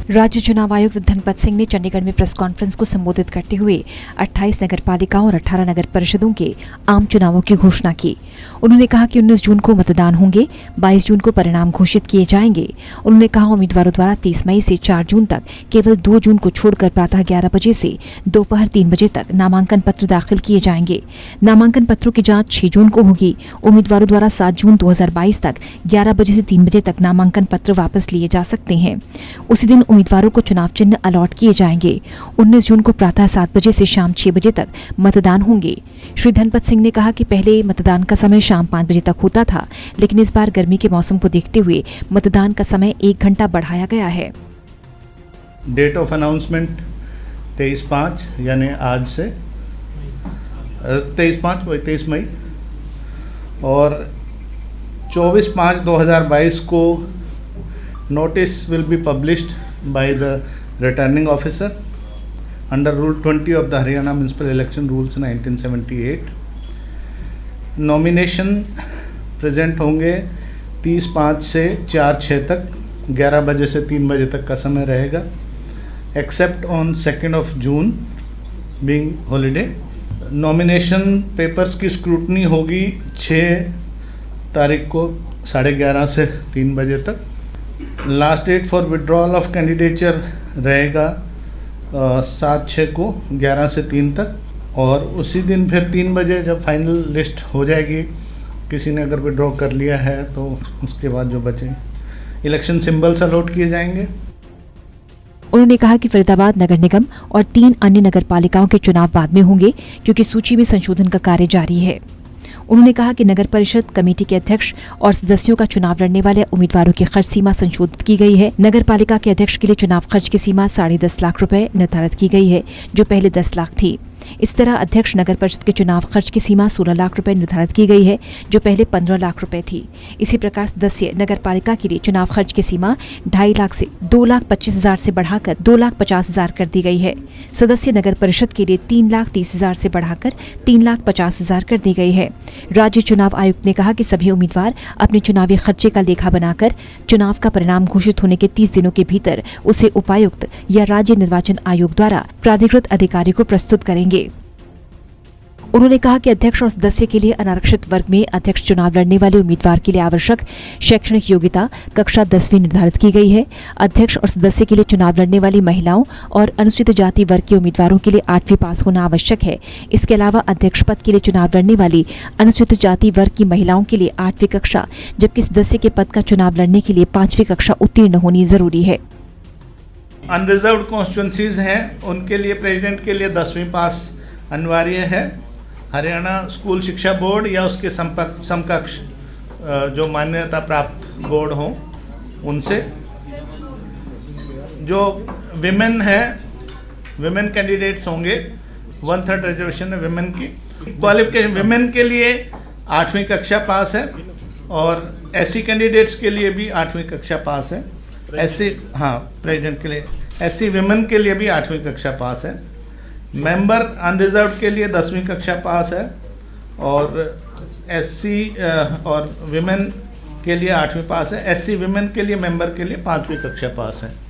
राज्य चुनाव आयुक्त धनपत सिंह ने चंडीगढ़ में प्रेस कॉन्फ्रेंस को संबोधित करते हुए 28 नगर पालिकाओं और 18 नगर परिषदों के आम चुनावों की घोषणा की। उन्होंने कहा कि 19 जून को मतदान होंगे, 22 जून को परिणाम घोषित किए जाएंगे। उन्होंने कहा उम्मीदवारों द्वारा 30 मई से 4 जून तक केवल 2 जून को छोड़कर प्रातः 11 बजे से दोपहर 3 बजे तक नामांकन पत्र दाखिल किए जाएंगे। नामांकन पत्रों की जाँच 6 जून को होगी। उम्मीदवारों द्वारा 7 जून 2022 तक 11 बजे से 3 बजे तक नामांकन पत्र वापस लिए जा सकते हैं। उसी दिन उम्मीदवारों को चुनाव चिन्ह अलॉट किए जाएंगे। 19 जून को प्रातः 7 बजे से शाम 6 बजे तक मतदान होंगे। श्री धनपत सिंह ने कहा कि पहले मतदान का समय शाम 5 बजे तक होता था, लेकिन इस बार गर्मी के मौसम को देखते हुए मतदान का समय 1 घंटा बढ़ाया गया है। डेट ऑफ अनाउंसमेंट 23/5 यानी आज से 23 मई और 24/5/2022 को notice will be published by the returning officer under Rule 20 of the Haryana Municipal Election Rules 1978. Nomination present होंगे 30/5 से 4/6 तक, 11 बजे से 3 बजे तक का समय रहेगा, except on 2 June being holiday. Nomination papers की स्क्रूटनी होगी 6 तारीख को 11:30 से 3 बजे तक। Last date for withdrawal of candidature रहेगा 7/6 को 11 से 3 तक, और उसी दिन फिर 3 बजे जब फाइनल लिस्ट हो जाएगी, किसी ने अगर विड्रॉ कर लिया है तो उसके बाद जो बचे इलेक्शन सिंबल्स अलॉट किए जाएंगे। उन्होंने कहा कि फरीदाबाद नगर निगम और 3 अन्य नगर पालिकाओं के चुनाव बाद में होंगे, क्योंकि सूची में संशोधन का कार्य जारी है। उन्होंने कहा कि नगर परिषद कमेटी के अध्यक्ष और सदस्यों का चुनाव लड़ने वाले उम्मीदवारों की खर्च सीमा संशोधित की गई है। नगर पालिका के अध्यक्ष के लिए चुनाव खर्च की सीमा 10.5 लाख रुपए निर्धारित की गई है, जो पहले 10 लाख थी। इस तरह अध्यक्ष नगर परिषद के चुनाव खर्च की सीमा 16 लाख रुपए निर्धारित की गई है, जो पहले 15 लाख रुपए थी। इसी प्रकार सदस्य नगर पालिका के लिए चुनाव खर्च की सीमा 2.5 लाख से 2,25,000 से बढ़ाकर 2,50,000 कर दी गई है। सदस्य नगर परिषद के लिए 3,30,000 से बढ़ाकर 3,50,000 कर दी गई है। राज्य चुनाव आयुक्त ने कहा कि सभी उम्मीदवार अपने चुनावी खर्चे का लेखा बनाकर चुनाव का परिणाम घोषित होने के 30 दिनों के भीतर उसे उपायुक्त या राज्य निर्वाचन आयोग द्वारा प्राधिकृत अधिकारी को प्रस्तुत करेंगे। उन्होंने कहा कि अध्यक्ष और सदस्य के लिए अनारक्षित वर्ग में अध्यक्ष चुनाव लड़ने वाले उम्मीदवार के लिए आवश्यक शैक्षणिक योग्यता कक्षा 10वीं निर्धारित की गई है। अध्यक्ष और सदस्य के लिए चुनाव लड़ने वाली महिलाओं और अनुसूचित जाति वर्ग के उम्मीदवारों के लिए 8वीं पास होना आवश्यक है। इसके अलावा अध्यक्ष पद के लिए चुनाव लड़ने वाली अनुसूचित जाति वर्ग की महिलाओं के लिए 8वीं कक्षा, जबकि सदस्य के पद का चुनाव लड़ने के लिए 5वीं कक्षा उत्तीर्ण होनी जरूरी है। अनरिजर्व्ड कॉन्स्टिट्यूंसीज हैं, उनके लिए प्रेसिडेंट के लिए 10वीं पास अनिवार्य है। हरियाणा स्कूल शिक्षा बोर्ड या उसके समकक्ष जो मान्यता प्राप्त बोर्ड हों उनसे। जो विमेन है, विमेन कैंडिडेट्स होंगे, 1/3 रिजर्वेशन है विमेन की। क्वालिफिकेशन विमेन के लिए 8वीं कक्षा पास है, और एससी कैंडिडेट्स के लिए भी 8वीं कक्षा पास है। एससी प्रेसिडेंट के लिए, एससी विमेन के लिए भी 8वीं कक्षा पास है। मेंबर अनरिजर्व्ड के लिए 10वीं कक्षा पास है, और एससी और विमेन के लिए 8वीं पास है। एससी विमेन के लिए मेंबर के लिए 5वीं कक्षा पास है।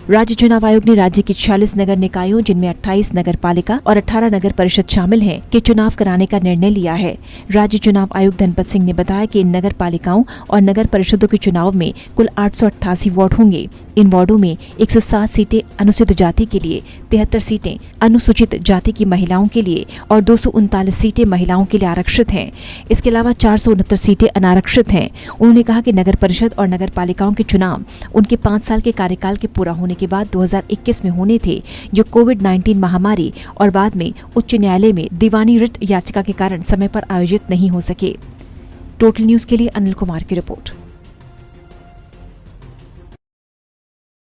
राज्य चुनाव आयोग ने राज्य के 46 नगर निकायों, जिनमें 28 नगर पालिका और 18 नगर परिषद शामिल हैं, के चुनाव कराने का निर्णय लिया है। राज्य चुनाव आयुक्त धनपत सिंह ने बताया कि इन नगर पालिकाओं और नगर परिषदों के चुनाव में कुल 888 वार्ड होंगे। इन वार्डों में 107 सीटें अनुसूचित जाति के लिए, 73 सीटें अनुसूचित जाति की महिलाओं के लिए और 239 सीटें महिलाओं के लिए आरक्षित हैं। इसके अलावा 469 सीटें अनारक्षित हैं। उन्होंने कहा कि नगर परिषद और नगर पालिकाओं के चुनाव उनके 5 साल के कार्यकाल के पूरा होने के बाद 2021 में होने थे, जो कोविड-19 महामारी और बाद में उच्च न्यायालय में दीवानी रिट याचिका के कारण समय पर आयोजित नहीं हो सके। टोटल न्यूज के लिए अनिल कुमार की रिपोर्ट।